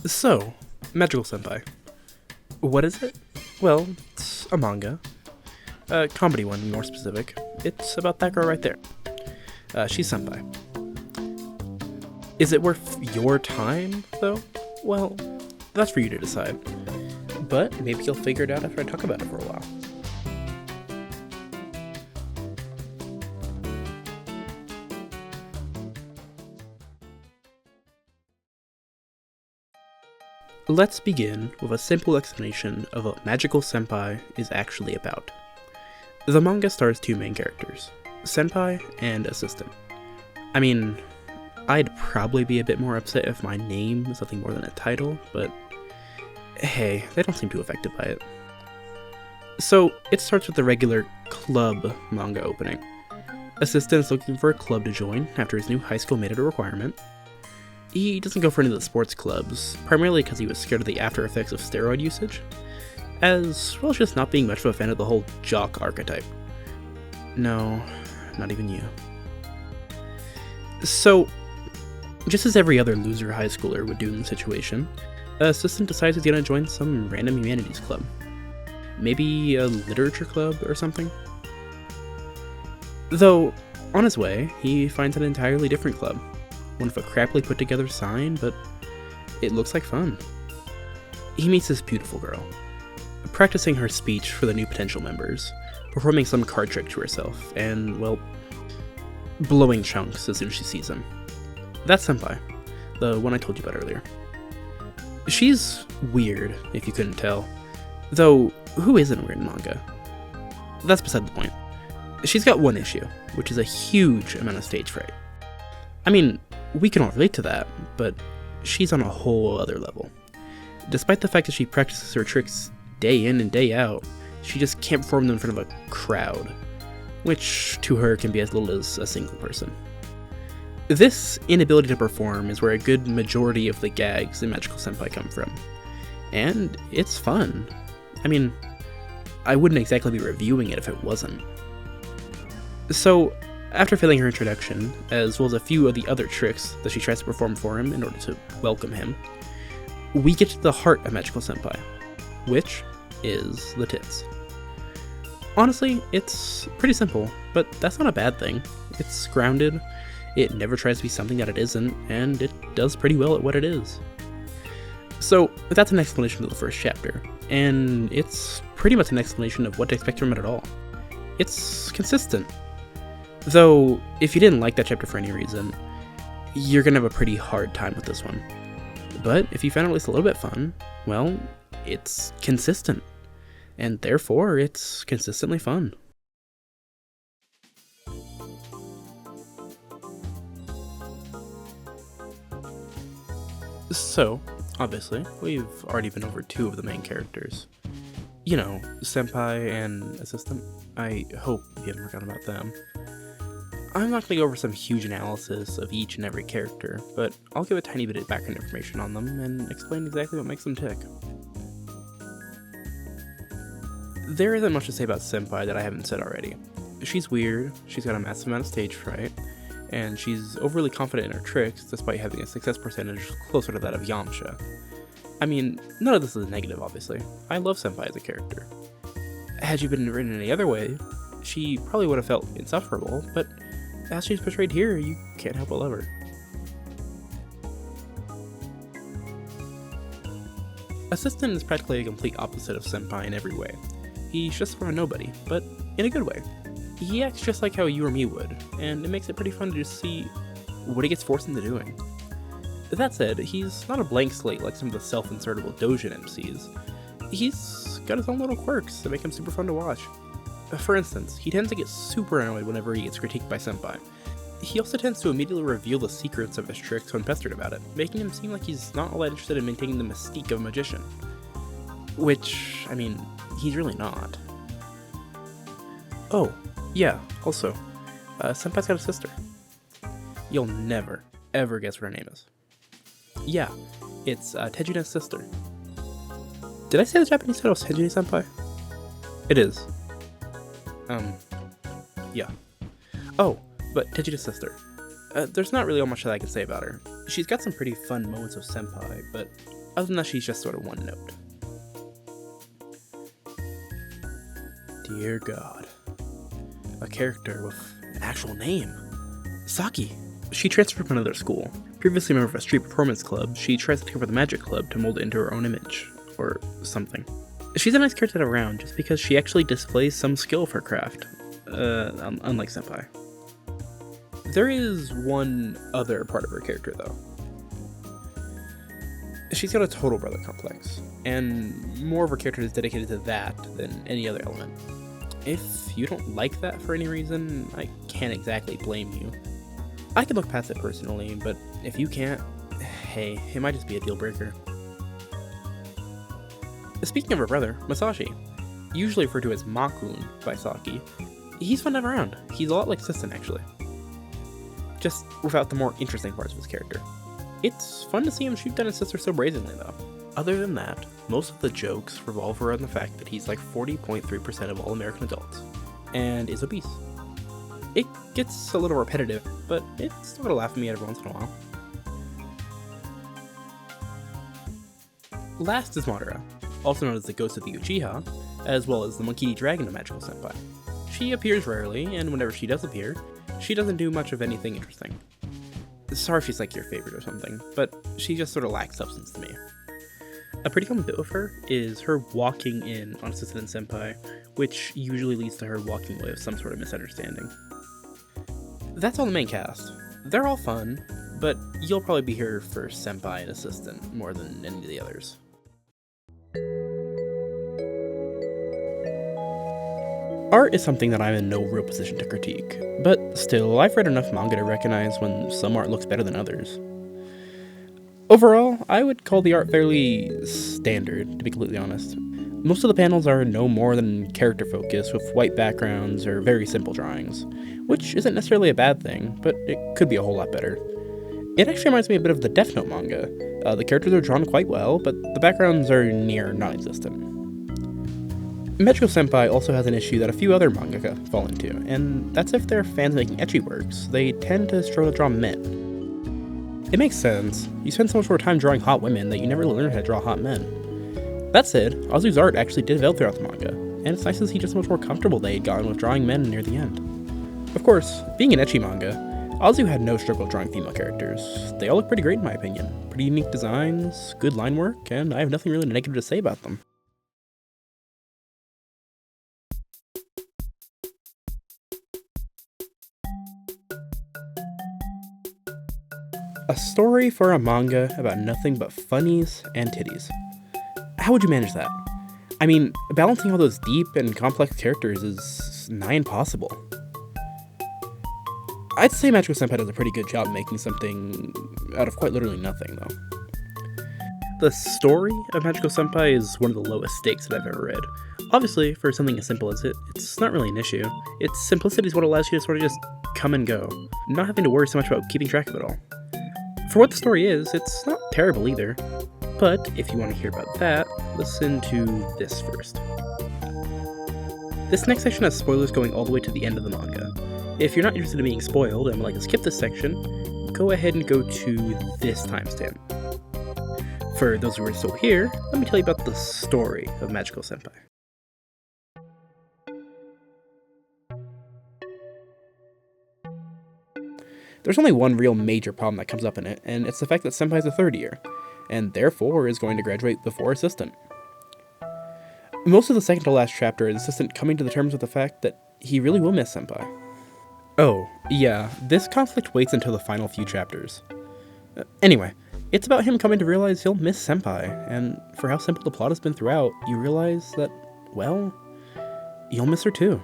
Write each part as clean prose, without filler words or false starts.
So, Magical-Senpai. What is it? Well, it's a manga. A comedy one, to be more specific. It's about that girl right there. She's senpai. Is it worth your time, though? Well, that's for you to decide. But maybe you'll figure it out after I talk about it for a while. Let's begin with a simple explanation of what Magical-Sempai is actually about. The manga stars two main characters, senpai and assistant. I mean, I'd probably be a bit more upset if my name was nothing more than a title, but hey, they don't seem too affected by it. So, it starts with the regular club manga opening. Assistant is looking for a club to join after his new high school made it a requirement. He doesn't go for any of the sports clubs, primarily because he was scared of the after effects of steroid usage, as well as just not being much of a fan of the whole jock archetype. No, not even you. So, just as every other loser high schooler would do in the situation, Assistant decides he's gonna join some random humanities club. Maybe a literature club or something? Though, on his way, he finds an entirely different club. One with a crappily put together sign, but it looks like fun. He meets this beautiful girl, practicing her speech for the new potential members, performing some card trick to herself, and, well, blowing chunks as soon as she sees him. That's Senpai, the one I told you about earlier. She's weird, if you couldn't tell. Though, who isn't weird in manga? That's beside the point. She's got one issue, which is a huge amount of stage fright. I mean, we can all relate to that, but she's on a whole other level. Despite the fact that she practices her tricks day in and day out, she just can't perform them in front of a crowd, which to her can be as little as a single person. This inability to perform is where a good majority of the gags in Magical-Sempai come from, and it's fun. I mean, I wouldn't exactly be reviewing it if it wasn't. So, after failing her introduction, as well as a few of the other tricks that she tries to perform for him in order to welcome him, we get to the heart of Magical-Sempai, which is the tits. Honestly, it's pretty simple, but that's not a bad thing. It's grounded, it never tries to be something that it isn't, and it does pretty well at what it is. So, that's an explanation of the first chapter, and it's pretty much an explanation of what to expect from it at all. It's consistent. Though, if you didn't like that chapter for any reason, you're gonna have a pretty hard time with this one. But if you found it at least a little bit fun, well, it's consistent. And therefore, it's consistently fun. So, obviously, we've already been over two of the main characters. You know, Senpai and Assistant. I hope you haven't forgotten about them. I'm not going to go over some huge analysis of each and every character, but I'll give a tiny bit of background information on them and explain exactly what makes them tick. There isn't much to say about Senpai that I haven't said already. She's weird, she's got a massive amount of stage fright, and she's overly confident in her tricks despite having a success percentage closer to that of Yamcha. I mean, none of this is negative, obviously. I love Senpai as a character. Had she been written any other way, she probably would have felt insufferable, but as she's portrayed here, you can't help but love her. Assistant is practically a complete opposite of Senpai in every way. He's just from a nobody, but in a good way. He acts just like how you or me would, and it makes it pretty fun to just see what he gets forced into doing. That said, he's not a blank slate like some of the self-insertable Dojin MCs. He's got his own little quirks that make him super fun to watch. For instance, he tends to get super annoyed whenever he gets critiqued by Senpai. He also tends to immediately reveal the secrets of his tricks when pestered about it, making him seem like he's not all that interested in maintaining the mystique of a magician. Which, I mean, he's really not. Oh, yeah, also, Senpai's got a sister. You'll never, ever guess what her name is. Yeah, it's Tejuna's sister. Did I say the Japanese title was Tejina-senpai? It is. Yeah. Oh, but Tejuna's sister. There's not really much that I can say about her. She's got some pretty fun moments of senpai, but Other than that, she's just sort of one note. Dear God. A character with an actual name. Saki. She transferred from another school. Previously a member of a street performance club, she tries to take over the magic club to mold it into her own image. Or something. She's a nice character to have around just because she actually displays some skill of her craft. Unlike Senpai. There is one other part of her character, though. She's got a total brother complex, and more of her character is dedicated to that than any other element. If you don't like that for any reason, I can't exactly blame you. I can look past it personally, but if you can't, hey, it might just be a deal breaker. Speaking of her brother, Masashi, usually referred to as Makun by Saki, he's fun to have around. He's a lot like Seinen, actually. Just without the more interesting parts of his character. It's fun to see him shoot down his sister so brazenly, though. Other than that, most of the jokes revolve around the fact that he's like 40.3% of all American adults, and is obese. It gets a little repetitive, but it's still gonna laugh at me every once in a while. Last is Madara, also known as the Ghost of the Uchiha, as well as the Monkey Dragon of Magical-Sempai. She appears rarely, and whenever she does appear, she doesn't do much of anything interesting. Sorry if she's like your favorite or something, but she just sort of lacks substance to me. A pretty common bit with her is her walking in on Seinen-senpai, which usually leads to her walking away with some sort of misunderstanding. That's all the main cast. They're all fun, but you'll probably be here for senpai and assistant more than any of the others. Art is something that I'm in no real position to critique, but still, I've read enough manga to recognize when some art looks better than others. Overall, I would call the art fairly standard, to be completely honest. Most of the panels are no more than character focused with white backgrounds or very simple drawings, which isn't necessarily a bad thing, but it could be a whole lot better. It actually reminds me a bit of the Death Note manga. The characters are drawn quite well, but the backgrounds are near non-existent. Magical-Sempai also has an issue that a few other mangaka fall into, and that's if they're fans making ecchi works, they tend to struggle to draw men. It makes sense. You spend so much more time drawing hot women that you never learn how to draw hot men. That said, Azu's art actually did develop throughout the manga, and it's nice to see just how much more comfortable they had gotten with drawing men near the end. Of course, being an ecchi manga, Azu had no struggle drawing female characters. They all look pretty great in my opinion. Pretty unique designs, good line work, and I have nothing really negative to say about them. A story for a manga about nothing but funnies and titties. How would you manage that? I mean, balancing all those deep and complex characters is nigh impossible. I'd say Magical-Sempai does a pretty good job making something out of quite literally nothing, though. The story of Magical-Sempai is one of the lowest stakes that I've ever read. Obviously, for something as simple as it, it's not really an issue. Its simplicity is what allows you to sort of just come and go, not having to worry so much about keeping track of it all. For what the story is, it's not terrible either. But if you want to hear about that, listen to this first. This next section has spoilers going all the way to the end of the manga. If you're not interested in being spoiled and would like to skip this section, go ahead and go to this timestamp. For those who are still here, let me tell you about the story of Magical-Sempai. There's only one real major problem that comes up in it, and it's the fact that Senpai's a third year, and therefore is going to graduate before Assistant. Most of the second to last chapter is Assistant coming to the terms with the fact that he really will miss Senpai. Oh, yeah, this conflict waits until the final few chapters. Anyway, it's about him coming to realize he'll miss Senpai, and for how simple the plot has been throughout, you realize that, well, you'll miss her too.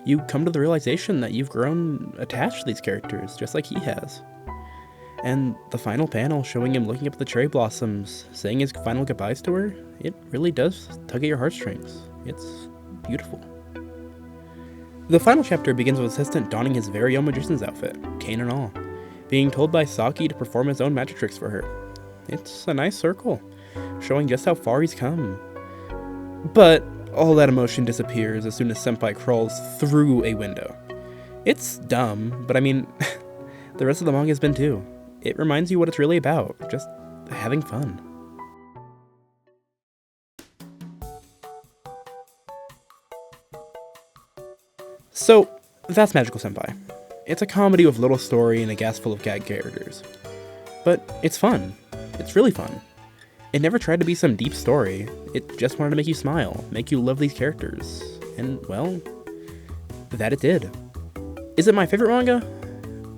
You come to the realization that you've grown attached to these characters, just like he has. And the final panel showing him looking up at the cherry blossoms, saying his final goodbyes to her, it really does tug at your heartstrings. It's beautiful. The final chapter begins with Assistant donning his very own magician's outfit, cane and all, being told by Saki to perform his own magic tricks for her. It's a nice circle, showing just how far he's come. But all that emotion disappears as soon as Senpai crawls through a window. It's dumb, but I mean, the rest of the manga has been too. It reminds you what it's really about, just having fun. So, that's Magical-Sempai. It's a comedy with little story and a cast full of gag characters. But it's fun. It's really fun. It never tried to be some deep story. It just wanted to make you smile, make you love these characters. And, well, that it did. Is it my favorite manga?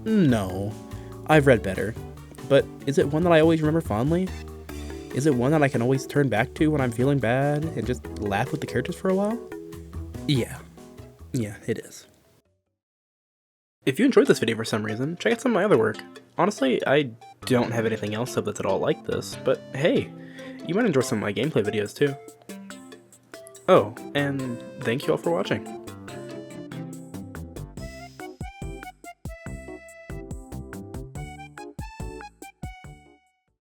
No. I've read better. But is it one that I always remember fondly? Is it one that I can always turn back to when I'm feeling bad and just laugh with the characters for a while? Yeah. Yeah, it is. If you enjoyed this video for some reason, check out some of my other work. Honestly, I don't have anything else up that's at all like this, but hey, you might enjoy some of my gameplay videos too. Oh, and thank you all for watching.